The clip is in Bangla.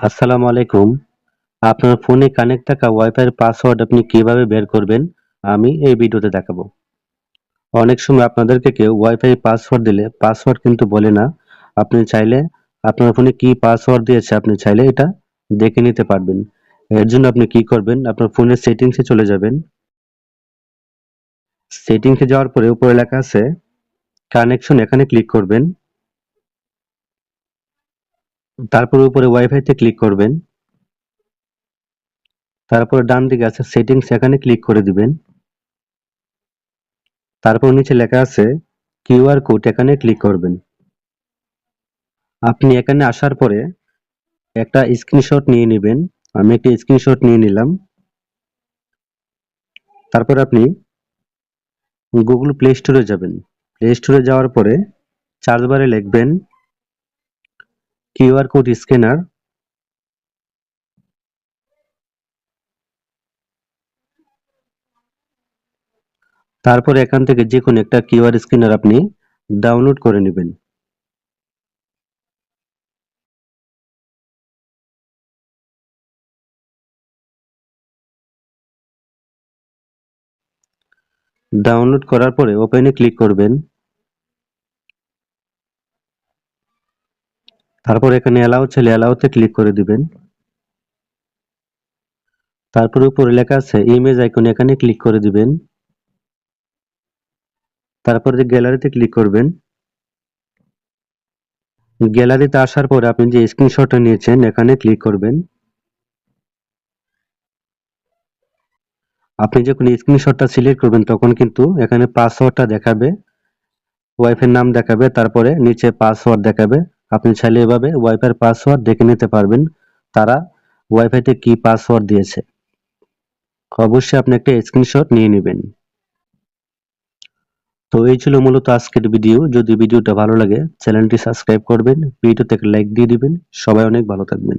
আসসালামু আলাইকুম। আপনার ফোনে কানেক্ট থাকা ওয়াইফাই এর পাসওয়ার্ড আপনি কিভাবে বের করবেন? আমি এই ভিডিওতে দেখাবো। অনেক সময় আপনাদেরকে কেউ ওয়াইফাই পাসওয়ার্ড দিলে পাসওয়ার্ড কিন্তু বলে না। আপনি চাইলে আপনার ফোনে কি পাসওয়ার্ড দিয়েছে আপনি চাইলে এটা দেখে নিতে পারবেন। এর জন্য আপনি কি করবেন? আপনার ফোনের সেটিংসে চলে যাবেন। সেটিংসে যাওয়ার পরে উপরে লেখা আছে কানেকশন, এখানে ক্লিক করবেন। তারপর উপরে ওয়াইফাই তে ক্লিক করবেন। তারপরে ডান দিকে আছে সেটিংস, এখানে ক্লিক করে দিবেন। তারপর নিচে লেখা আছে কিউআর কোড, এখানে ক্লিক করবেন। আপনি এখানে আসার পরে একটা স্ক্রিনশট নিয়ে নেবেন। আমি একটা স্ক্রিনশট নিয়ে নিলাম। তারপর আপনি গুগল প্লে স্টোরে যাবেন। প্লে স্টোরে যাওয়ার পরে সার্চ বারে লিখবেন কিউআর কোড স্ক্যানার। তারপরে এখান থেকে যে কোনো একটা কিউআর স্ক্যানার আপনি ডাউনলোড করে নেবেন। ডাউনলোড করার পরে ওপেনে ক্লিক করবেন। তারপর এখানে অ্যালাউ চাইলে অ্যালাউতে ক্লিক করে দিবেন। তারপরে উপরে লেখা আছে ইমেজ আইকন, এখানে ক্লিক করে দিবেন। তারপরে যে গ্যালারিতে ক্লিক করবেন। গ্যালারিতে আসার পরে আপনি যে স্ক্রিনশটটা নিয়েছেন এখানে ক্লিক করবেন। আপনি যখন স্ক্রিনশটটা সিলেক্ট করবেন তখন কিন্তু এখানে পাসওয়ার্ডটা দেখাবে, ওয়াইফাই নাম দেখাবে, তারপরে নিচে পাসওয়ার্ড দেখাবে। আপনি চাইলে এভাবে ওয়াইফাই পাসওয়ার্ড দেখে নিতে পারবেন তারা ওয়াইফাইতে কি পাসওয়ার্ড দিয়েছে। অবশ্যই আপনি একটা স্ক্রিনশট নিয়ে নেবেন। তো এই ছিল মূলত আজকের ভিডিও। যদি ভিডিওটা ভালো লাগে চ্যানেলটি সাবস্ক্রাইব করবেন, ভিডিওতে একটা লাইক দিয়ে দিবেন। সবাই অনেক ভালো থাকবেন।